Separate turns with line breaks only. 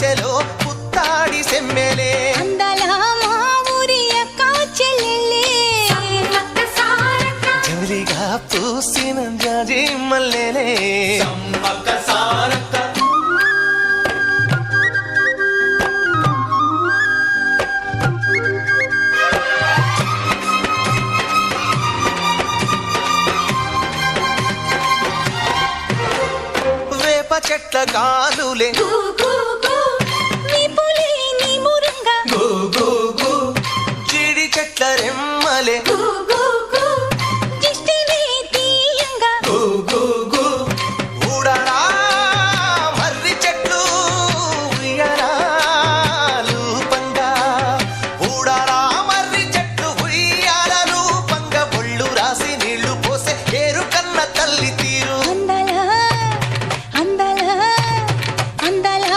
దిశలో పుత్తాడి సెమ్మెలే
అందాల మా ఊరి అక్క చెల్లెలే
జమిలిగా పూసిన జాజి మల్లెలే వేప చెట్ల కాలులే
నీ మురంగా
జీడి చెట్ల రెమ్మలే